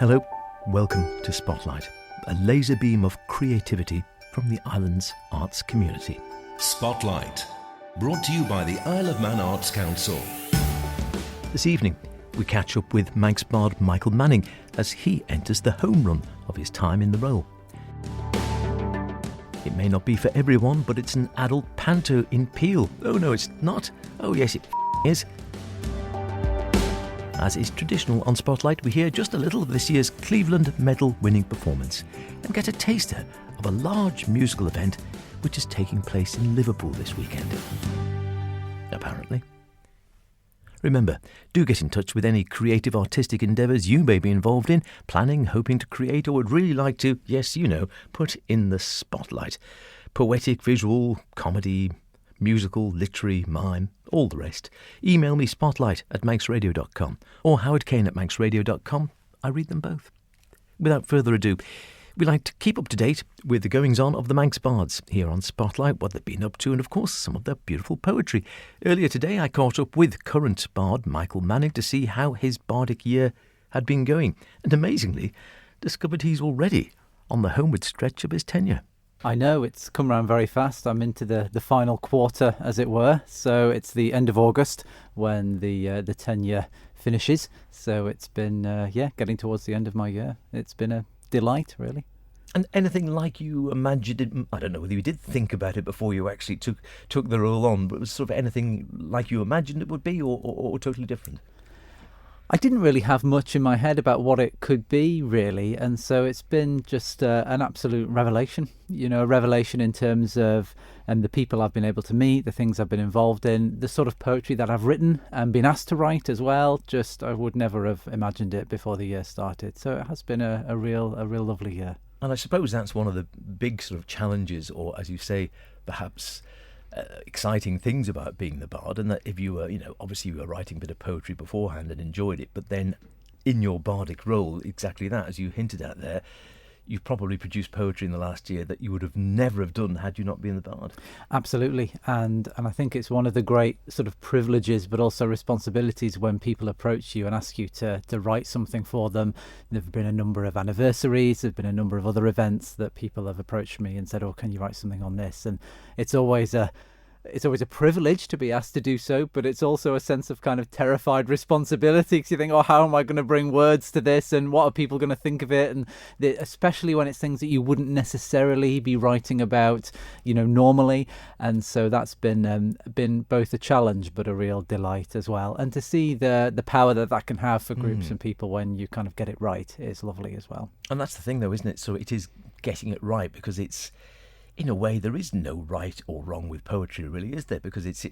Hello, welcome to Spotlight, a laser beam of creativity from the island's arts community. Spotlight, brought to you by the Isle of Man Arts Council. This evening, we catch up with Manx Bard Michael Manning as he enters the home run of his time in the role. It may not be for everyone, but it's an adult panto in Peel. Oh no, it's not. Oh yes, it is. As is traditional on Spotlight, we hear just a little of this year's Cleveland medal-winning performance and get a taster of a large musical event which is taking place in Liverpool this weekend. Apparently. Remember, do get in touch with any creative artistic endeavours you may be involved in, planning, hoping to create, or would really like to, yes, you know, put in the spotlight. Poetic, visual, comedy, musical, literary, mime, all the rest. Email me spotlight@manxradio.com or howardkane@manxradio.com. I read them both. Without further ado, we like to keep up to date with the goings-on of the Manx Bards here on Spotlight, what they've been up to, and of course some of their beautiful poetry. Earlier today I caught up with current Bard Michael Manning to see how his bardic year had been going, and amazingly discovered he's already on the homeward stretch of his tenure. I know, it's come around very fast. I'm into the final quarter, as it were. So it's the end of August when the tenure finishes. So it's been, getting towards the end of my year. It's been a delight, really. And anything like you imagined it? I don't know whether you did think about it before you actually took the role on, but it was sort of anything like you imagined it would be, or totally different? I didn't really have much in my head about what it could be, really, and so it's been just an absolute revelation. You know, a revelation in terms of the people I've been able to meet, the things I've been involved in, the sort of poetry that I've written and been asked to write as well. Just I would never have imagined it before the year started. So it has been a real lovely year. And I suppose that's one of the big sort of challenges, or as you say, perhaps exciting things about being the bard, and that if you were, obviously you were writing a bit of poetry beforehand and enjoyed it, but then in your bardic role, exactly that, as you hinted at there, you've probably produced poetry in the last year that you would have never have done had you not been the bard. Absolutely, and I think it's one of the great sort of privileges but also responsibilities when people approach you and ask you to write something for them. There have been a number of anniversaries, there have been a number of other events that people have approached me and said, oh, can you write something on this? And it's always a privilege to be asked to do so, but it's also a sense of kind of terrified responsibility, because you think, oh, how am I going to bring words to this, and what are people going to think of it? And especially when it's things that you wouldn't necessarily be writing about, normally. And so that's been both a challenge but a real delight as well. And to see the power that can have for groups and people when you kind of get it right is lovely as well. And that's the thing, though, isn't it? So it is getting it right, because it's, in a way, there is no right or wrong with poetry, really, is there? Because it's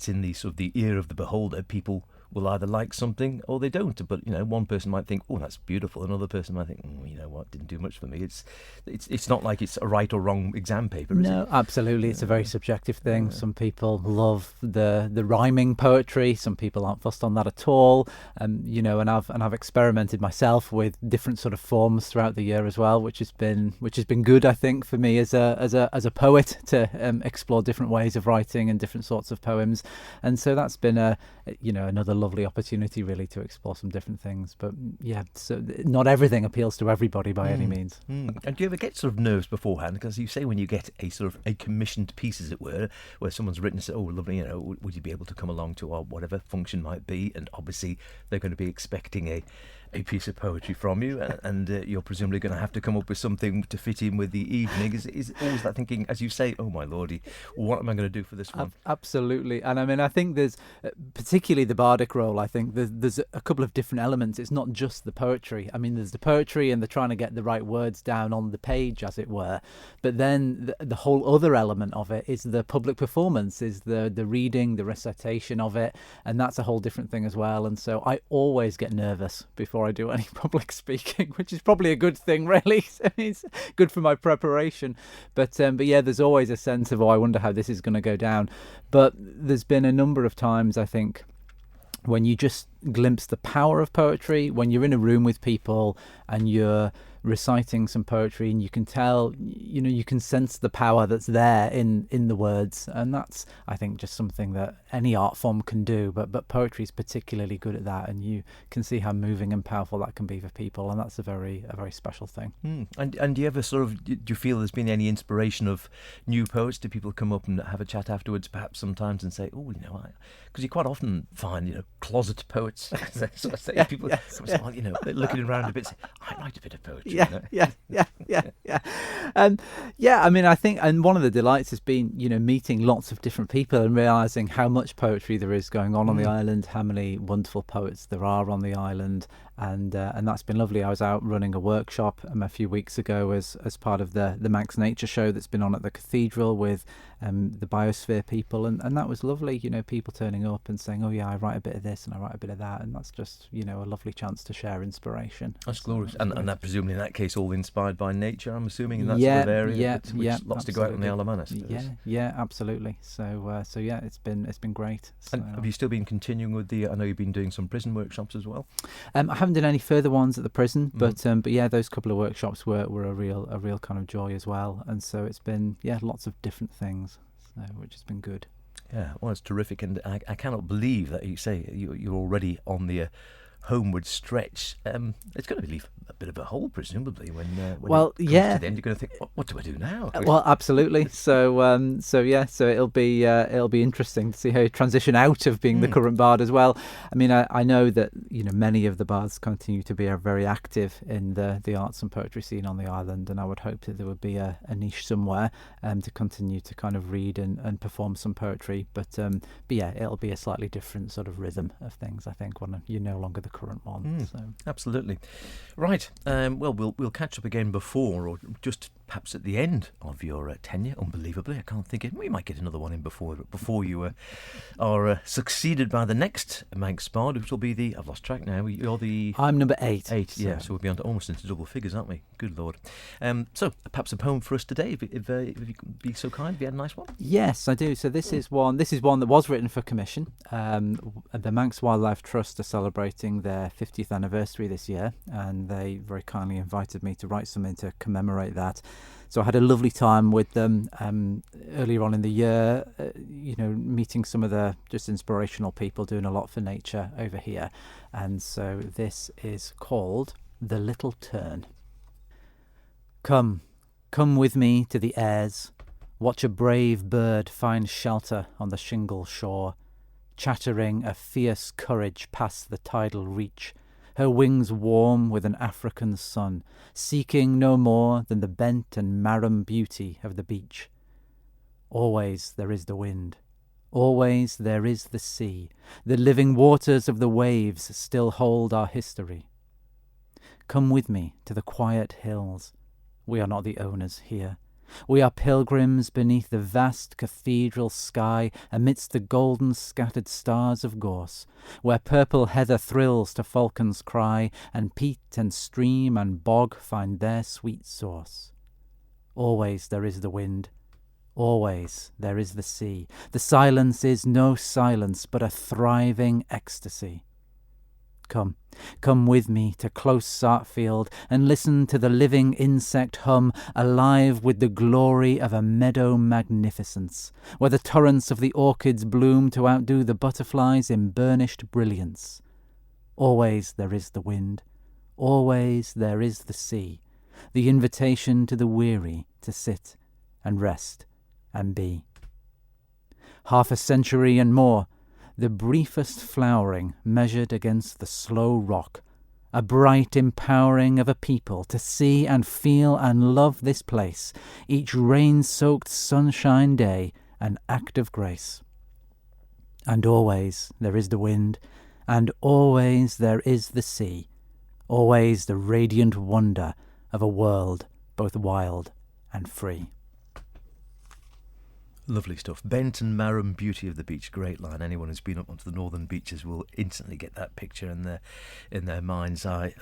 in the sort of the ear of the beholder. People will either like something or they don't. But one person might think, "Oh, that's beautiful," another person might think, "You know what? Didn't do much for me." It's not like it's a right or wrong exam paper, is it? No, absolutely. It's a very subjective thing. Some people love the rhyming poetry. Some people aren't fussed on that at all. And I've experimented myself with different sort of forms throughout the year as well, which has been good, I think, for me as a poet to explore different ways of writing and different sorts of poems. And so that's been another lovely opportunity, really, to explore some different things. But yeah, so not everything appeals to everybody by any means. And do you ever get sort of nerves beforehand? Because you say when you get a sort of a commissioned piece, as it were, where someone's written and said, "Oh, lovely, would you be able to come along to our whatever function might be?" And obviously they're going to be expecting a piece of poetry from you, and you're presumably going to have to come up with something to fit in with the evening. Is always that thinking, as you say, "Oh my lordy, what am I going to do for this one?" Absolutely. And I mean, I think there's particularly the bardic role. I think there's a couple of different elements. It's not just the poetry. I mean, there's the poetry and the trying to get the right words down on the page, as it were. But then the whole other element of it is the public performance, is the reading, the recitation of it, and that's a whole different thing as well. And so I always get nervous before I do any public speaking, which is probably a good thing, really. It's good for my preparation. But yeah, there's always a sense of, I wonder how this is going to go down. But there's been a number of times, I think, when you just glimpse the power of poetry, when you're in a room with people and you're reciting some poetry, and you can tell, you can sense the power that's there in the words, and that's, I think, just something that any art form can do, but poetry is particularly good at that, and you can see how moving and powerful that can be for people, and that's a very special thing. And do you ever do you feel there's been any inspiration of new poets? Do people come up and have a chat afterwards, perhaps sometimes, and say, oh, because you quite often find, closet poets, sort of say, people, looking around a bit, say, I write a bit of poetry. Yeah. I mean, I think, and one of the delights has been, meeting lots of different people and realising how much poetry there is going on the island, how many wonderful poets there are on the island, and that's been lovely. I was out running a workshop a few weeks ago as part of the Manx Nature Show that's been on at the cathedral with the biosphere people, and that was lovely. People turning up and saying, oh yeah, I write a bit of this and I write a bit of that, and that's just a lovely chance to share inspiration. That's glorious. And that presumably in that case all inspired by nature, I'm assuming, in that sort of area. Which lots to go out on the Isle of Man, I suppose. Yeah, absolutely. So yeah, it's been great. So, and have you still been continuing with I know you've been doing some prison workshops as well? I haven't done any further ones at the prison, but yeah, those couple of workshops were a real kind of joy as well, and so it's been lots of different things, which has been good. Yeah, well, it's terrific, and I cannot believe that you say you're already on the homeward stretch. It's going to leave a bit of a hole, presumably, when it comes to the end. You're going to think, what do I do now? Well, absolutely. So it'll be interesting to see how you transition out of being the current bard as well. I mean, I know that many of the bards continue to be very active in the arts and poetry scene on the island, and I would hope that there would be a niche somewhere to continue to kind of read and perform some poetry. But yeah, it'll be a slightly different sort of rhythm of things, I think, when you're no longer the current one. So. Absolutely. Right. Well, we'll catch up again before, or just perhaps at the end of your tenure. Unbelievably, I can't think we might get another one in before you are succeeded by the next Manx Bard, which will be I've lost track now. You're I'm number 8. 8, so. Yeah. So we'll be almost into double figures, aren't we? Good Lord. So perhaps a poem for us today, if you could be so kind. Have you had a nice one? Yes, I do. So this is one that was written for commission. The Manx Wildlife Trust are celebrating their 50th anniversary this year, and they very kindly invited me to write something to commemorate that. So I had a lovely time with them earlier on in the year, meeting some of the just inspirational people doing a lot for nature over here. And so this is called The Little Tern. Come with me to the Airs, watch a brave bird find shelter on the shingle shore, chattering a fierce courage past the tidal reach, her wings warm with an African sun, seeking no more than the bent and marram beauty of the beach. Always there is the wind, always there is the sea, the living waters of the waves still hold our history. Come with me to the quiet hills. We are not the owners here. We are pilgrims beneath the vast cathedral sky, amidst the golden scattered stars of gorse, where purple heather thrills to falcon's cry, and peat and stream and bog find their sweet source. Always there is the wind, always there is the sea. The silence is no silence, but a thriving ecstasy. Come with me to close Sartfield and listen to the living insect hum, alive with the glory of a meadow magnificence, where the torrents of the orchids bloom to outdo the butterflies in burnished brilliance. Always there is the wind, always there is the sea, the invitation to the weary to sit and rest and be. Half a century and more, the briefest flowering measured against the slow rock, a bright empowering of a people to see and feel and love this place, each rain-soaked sunshine day an act of grace. And always there is the wind, and always there is the sea, always the radiant wonder of a world both wild and free. Lovely stuff. Bent and marram beauty of the beach. Great line. Anyone who's been up onto the northern beaches will instantly get that picture in their mind's eye.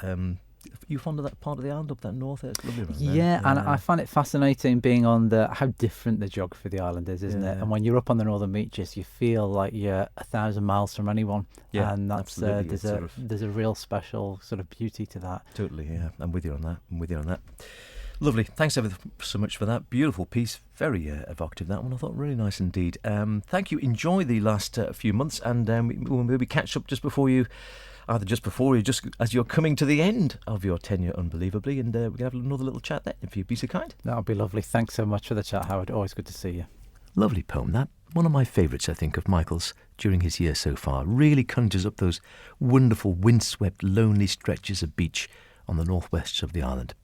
You fond of that part of the island, up that north? It's lovely around there. Yeah, and I find it fascinating being on how different the geography of the island is, isn't it? Yeah. And when you're up on the northern beaches, you feel like you're 1,000 miles from anyone. Yeah, and that's absolutely. there's a real special sort of beauty to that. Totally, yeah. I'm with you on that. Lovely. Thanks ever so much for that. Beautiful piece. Very evocative, that one. I thought really nice indeed. Thank you. Enjoy the last few months, and we'll maybe catch up just as you're coming to the end of your tenure, unbelievably, and we can have another little chat then, if you'd be so kind. That would be lovely. Thanks so much for the chat, Howard. Always good to see you. Lovely poem, that. One of my favourites, I think, of Michael's during his year so far. Really conjures up those wonderful, windswept, lonely stretches of beach on the northwest of the island.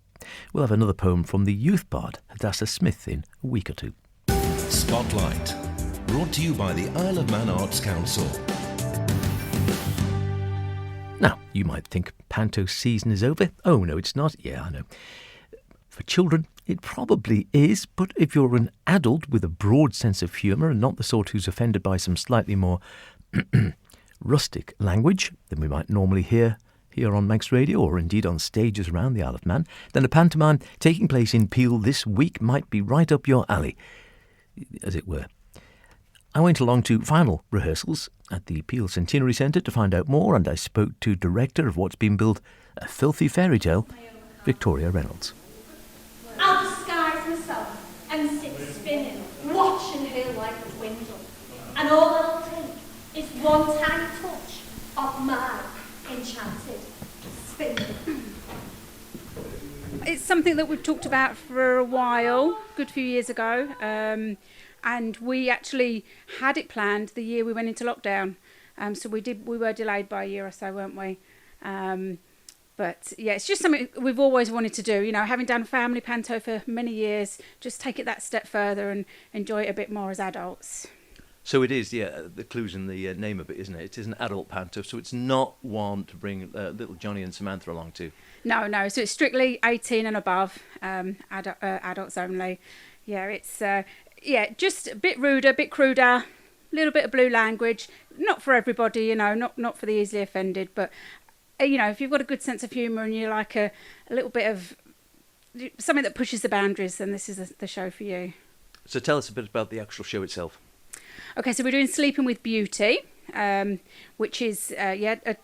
We'll have another poem from the youth bard, Hadassah Smith, in a week or two. Spotlight, brought to you by the Isle of Man Arts Council. Now, you might think panto season is over. Oh, no, it's not. Yeah, I know. For children, it probably is, but if you're an adult with a broad sense of humour and not the sort who's offended by some slightly more rustic language than we might normally hear here on Manx Radio, or indeed on stages around the Isle of Man, then a pantomime taking place in Peel this week might be right up your alley, as it were. I went along to final rehearsals at the Peel Centenary Centre to find out more, and I spoke to director of what's been billed a filthy fairy tale, Victoria Reynolds. I'll disguise myself and sit spinning, watching her like a dwindle. And all that'll take is one tiny touch of my enchanted spin. It's something that we've talked about for a while, a good few years ago, and we actually had it planned the year we went into lockdown. So we were delayed by a year or so, weren't we? But yeah, it's just something we've always wanted to do. You know, having done family panto for many years, just take it that step further and enjoy it a bit more as adults. So it is, yeah, the clue's in the name of it, isn't it? It is an adult panto, so it's not one to bring little Johnny and Samantha along to. No, so it's strictly 18 and above, adults only. Yeah, it's just a bit ruder, a bit cruder, a little bit of blue language. Not for everybody, you know, not for the easily offended, but you know, if you've got a good sense of humour and you like a little bit of something that pushes the boundaries, then this is the show for you. So tell us a bit about the actual show itself. Okay, so we're doing Sleeping with Beauty, which is a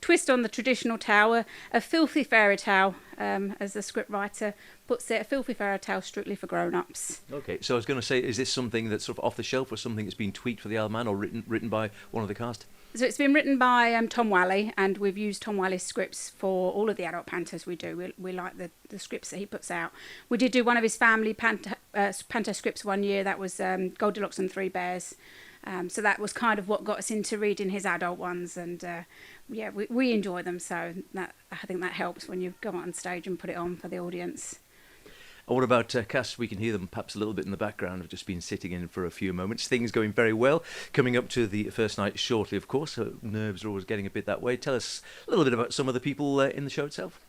twist on the traditional tale, a filthy fairy tale, as the scriptwriter puts it, a filthy fairy tale strictly for grown-ups. Okay, so I was going to say, is this something that's sort of off the shelf, or something that's been tweaked for the Isle of Man, or written by one of the cast? So it's been written by Tom Whalley, and we've used Tom Whalley's scripts for all of the adult pantos we do. We like the scripts that he puts out. We did do one of his family panto scripts one year. That was Goldilocks and Three Bears. So that was kind of what got us into reading his adult ones, and we enjoy them. So I think that helps when you go on stage and put it on for the audience. And what about Cass? We can hear them perhaps a little bit in the background. I've just been sitting in for a few moments. Things going very well. Coming up to the first night shortly, of course. So nerves are always getting a bit that way. Tell us a little bit about some of the people in the show itself.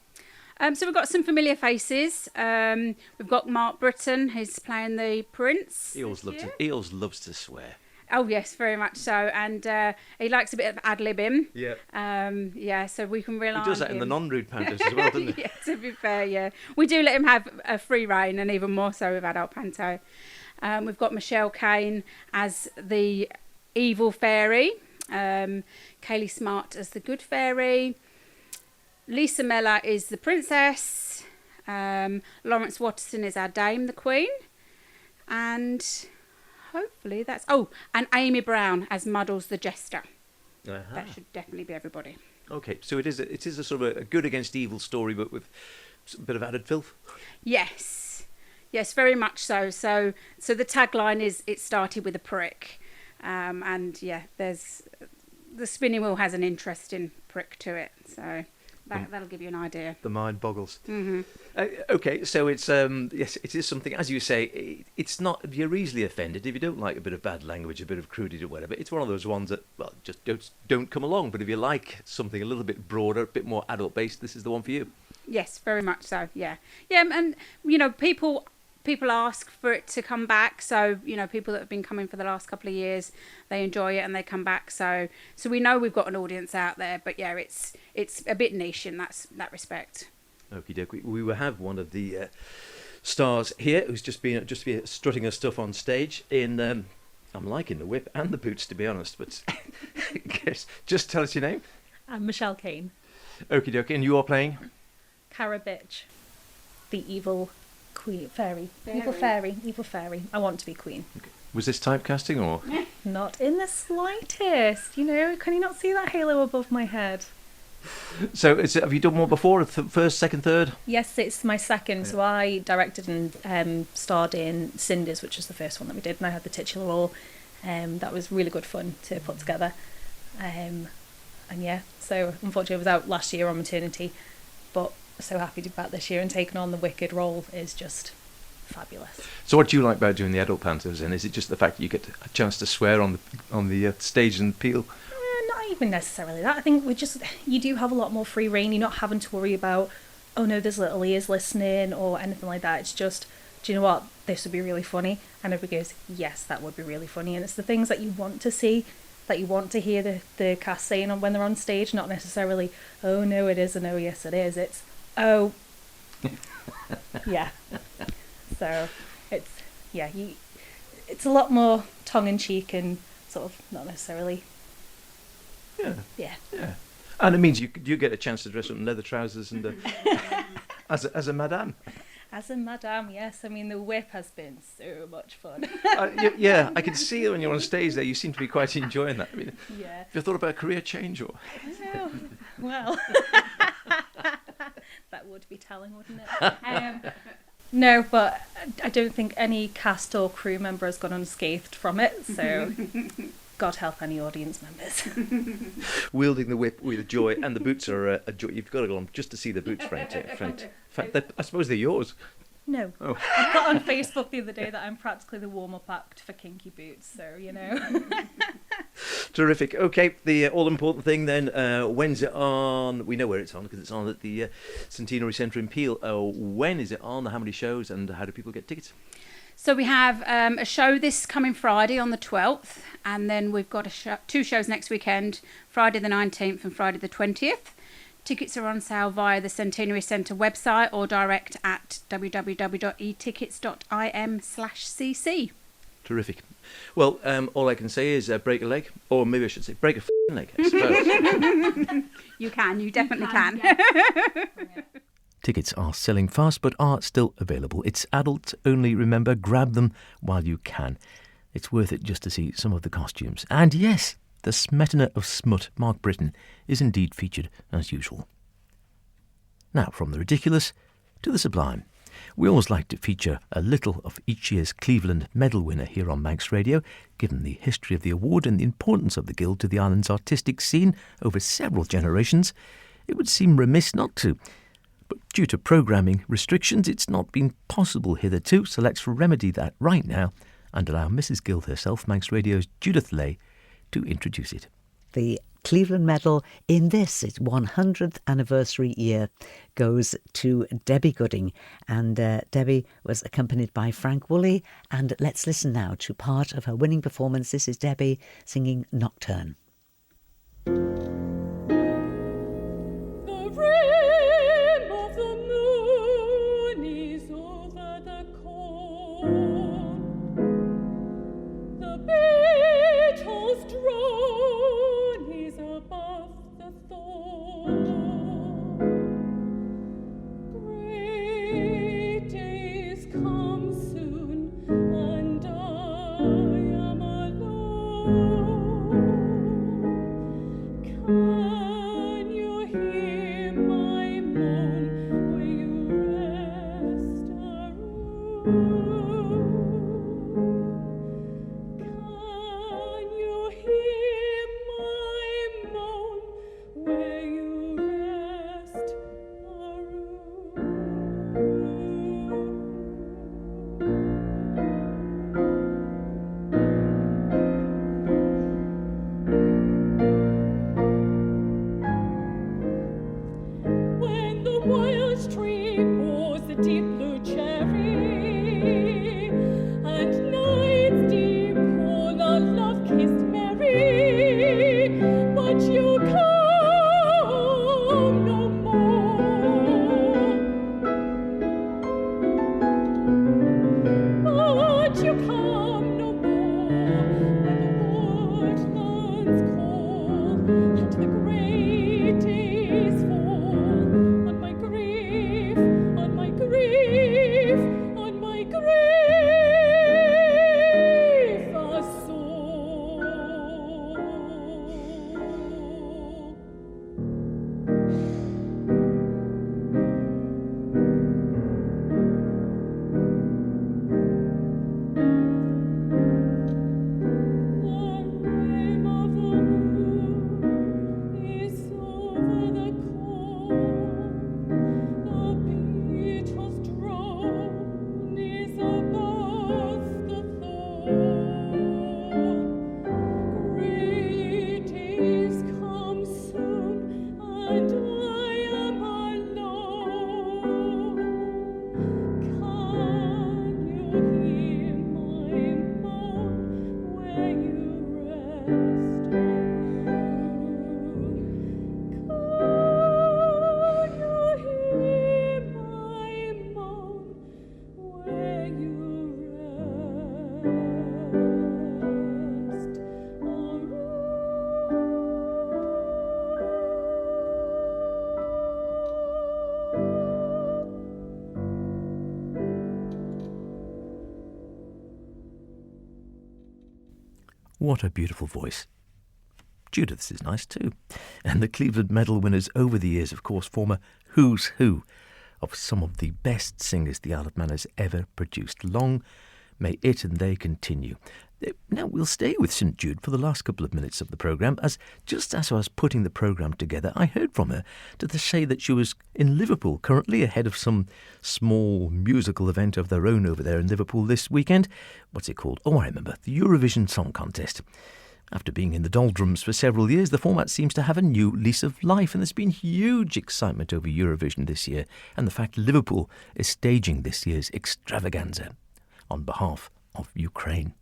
So we've got some familiar faces. We've got Mark Britton, who's playing the Prince. Eels loves to swear. Oh yes, very much so, and he likes a bit of ad-libbing. Yeah. So we can rely on him. He does that in the non-rude pantos as well, doesn't he? Yeah, to be fair, yeah. We do let him have a free rein, and even more so with adult panto. We've got Michelle Caine as the evil fairy, Kaylee Smart as the good fairy, Lisa Mellor is the princess, Lawrence Watterson is our dame, the queen, and hopefully that's... Oh, and Amy Brown as Muddles the jester. Uh-huh. That should definitely be everybody. Okay, so it is a sort of a good against evil story, but with a bit of added filth. Yes, very much so. So the tagline is "It started with a prick," and yeah, there's the spinning wheel has an interesting prick to it. So that'll give you an idea. The mind boggles. Mm-hmm. Okay, so it's yes, it is something, as you say, it's not, you're easily offended if you don't like a bit of bad language, a bit of crudity or whatever. It's one of those ones that, well, just don't come along. But if you like something a little bit broader, a bit more adult based, this is the one for you. Yes, very much so. Yeah, and you know, people people ask for it to come back. So, you know, people that have been coming for the last couple of years, they enjoy it and they come back. So we know we've got an audience out there. But yeah, it's a bit niche in that respect. Okie dokie. We will have one of the stars here who's just been strutting her stuff on stage in. I'm liking the whip and the boots, to be honest. But just tell us your name. I'm Michelle Kane. Okie dokie. And you are playing? Cara Bitch, the evil queen, fairy. Evil fairy. I want to be queen. Okay. Was this typecasting or? Not in the slightest. You know, can you not see that halo above my head? So, have you done one before? First, second, third? Yes, it's my second. So I directed and starred in Cinders, which was the first one that we did, and I had the titular role. That was really good fun to put together. And yeah, so unfortunately I was out last year on maternity, but so happy to be back this year, and taking on the Wicked role is just fabulous. So what do you like about doing the adult pantos, and is it just the fact that you get a chance to swear on the stage and peel? Not even necessarily that. I think you do have a lot more free reign. You're not having to worry about, oh no, there's little ears listening or anything like that. It's just, do you know what, this would be really funny, and everybody goes, yes, that would be really funny. And it's the things that you want to see, that you want to hear the cast saying when they're on stage, not necessarily, oh no it is, and oh yes it is. It's, oh yeah. So it's a lot more tongue-in-cheek and sort of not necessarily. Yeah. And it means you get a chance to dress up in leather trousers and as a madame. As a madame, yes. I mean, the whip has been so much fun. Yeah, I can see it when you're on stage there. You seem to be quite enjoying that. I mean, yeah. Have you thought about a career change or? No. Well, that would be telling, wouldn't it? No, but I don't think any cast or crew member has gone unscathed from it. So, God help any audience members. Wielding the whip with joy, and the boots are a joy. You've got to go on just to see the boots, Frank. In fact, I suppose they're yours. No. Oh. I put on Facebook the other day that I'm practically the warm-up act for kinky boots, so, you know. Terrific. Okay, the all-important thing then, when's it on? We know where it's on because it's on at the Centenary Centre in Peel. When is it on? How many shows, and how do people get tickets? So we have a show this coming Friday on the 12th, and then we've got two shows next weekend, Friday the 19th and Friday the 20th. Tickets are on sale via the Centenary Centre website or direct at www.etickets.im/cc. Terrific. Well, all I can say is break a leg, or maybe I should say break a leg, I suppose. You definitely can. Tickets are selling fast, but are still available. It's adult only, remember, grab them while you can. It's worth it just to see some of the costumes. And yes, the Smetana of Smut, Mark Britton, is indeed featured as usual. Now, from the ridiculous to the sublime. We always like to feature a little of each year's Cleveland medal winner here on Manx Radio, given the history of the award and the importance of the Guild to the island's artistic scene over several generations. It would seem remiss not to. But due to programming restrictions, it's not been possible hitherto, so let's remedy that right now and allow Mrs. Guild herself, Manx Radio's Judith Lay, to introduce it. The Cleveland Medal in its 100th anniversary year goes to Debbie Gooding, and Debbie was accompanied by Frank Woolley, and let's listen now to part of her winning performance. This is Debbie singing Nocturne. When the wild tree pours the deep blue cherry, What a beautiful voice. Judith's is nice too. And the Cleveland Medal winners over the years, of course, form a who's who of some of the best singers the Isle of Man has ever produced. Long may it and they continue. Now, we'll stay with St Jude for the last couple of minutes of the programme, as just as I was putting the programme together, I heard from her to say that she was in Liverpool, currently ahead of some small musical event of their own over there in Liverpool this weekend. What's it called? Oh, I remember, the Eurovision Song Contest. After being in the doldrums for several years, the format seems to have a new lease of life, and there's been huge excitement over Eurovision this year, and the fact Liverpool is staging this year's extravaganza on behalf of Ukraine.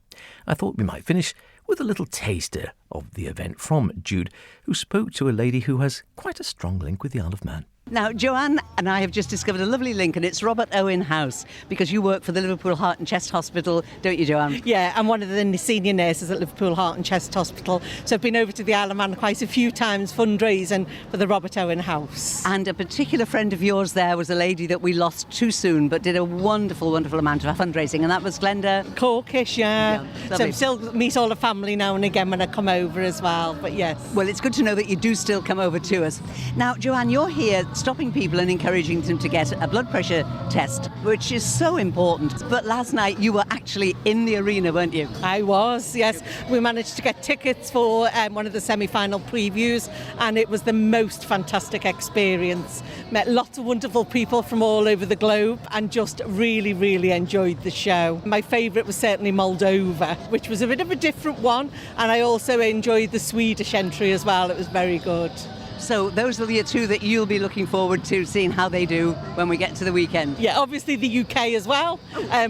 I thought we might finish with a little taster of the event from Jude, who spoke to a lady who has quite a strong link with the Isle of Man. Now, Joanne and I have just discovered a lovely link, and it's Robert Owen House, because you work for the Liverpool Heart and Chest Hospital, don't you, Joanne? Yeah, I'm one of the senior nurses at Liverpool Heart and Chest Hospital, so I've been over to the Isle of Man quite a few times fundraising for the Robert Owen House. And a particular friend of yours there was a lady that we lost too soon, but did a wonderful, wonderful amount of fundraising, and that was Glenda Corkish, yeah. So lovely. I still meet all the family now and again when I come over as well, but yes. Well, it's good to know that you do still come over to us. Now, Joanne, you're here stopping people and encouraging them to get a blood pressure test, which is so important. But last night you were actually in the arena, weren't you? I was, yes. We managed to get tickets for one of the semi-final previews, and it was the most fantastic experience. Met lots of wonderful people from all over the globe and just really, really enjoyed the show. My favourite was certainly Moldova, which was a bit of a different one, and I also enjoyed the Swedish entry as well. It was very good. So those are the two that you'll be looking forward to seeing how they do when we get to the weekend. Yeah, obviously the UK as well,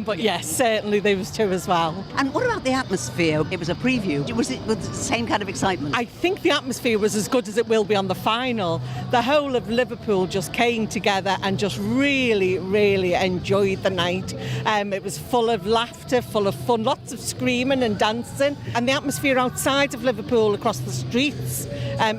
but yes, certainly those two as well. And what about the atmosphere? It was a preview. Was it with the same kind of excitement? I think the atmosphere was as good as it will be on the final. The whole of Liverpool just came together and just really, really enjoyed the night. It was full of laughter, full of fun, lots of screaming and dancing. And the atmosphere outside of Liverpool, across the streets,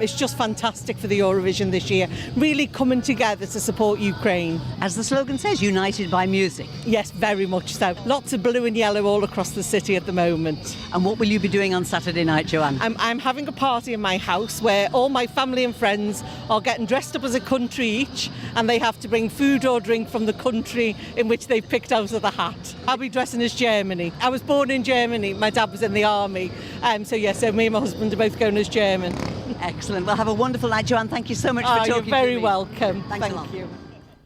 is just fantastic for the Eurovision this year, really coming together to support Ukraine. As the slogan says, united by music. Yes, very much so. Lots of blue and yellow all across the city at the moment. And what will you be doing on Saturday night, Joanne? I'm having a party in my house where all my family and friends are getting dressed up as a country each, and they have to bring food or drink from the country in which they've picked out of the hat. I'll be dressing as Germany. I was born in Germany. My dad was in the army. So me and my husband are both going as German. Excellent. Well, have a wonderful night, Joanne. Thank you so much for talking to me. You're very welcome. Thanks a lot. Thank you.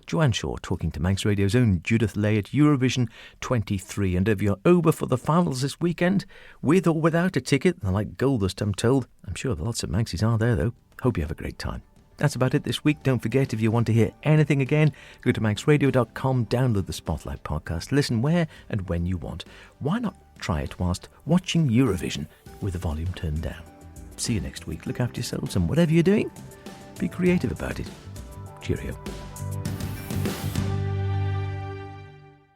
Joanne Shaw talking to Manx Radio's own Judith Lay at Eurovision 23. And if you're over for the finals this weekend, with or without a ticket, they're like gold dust, I'm told. I'm sure lots of Manxies are there, though. Hope you have a great time. That's about it this week. Don't forget, if you want to hear anything again, go to manxradio.com, download the Spotlight podcast, listen where and when you want. Why not try it whilst watching Eurovision with the volume turned down? See you next week. Look after yourselves, and whatever you're doing, be creative about it. Cheerio.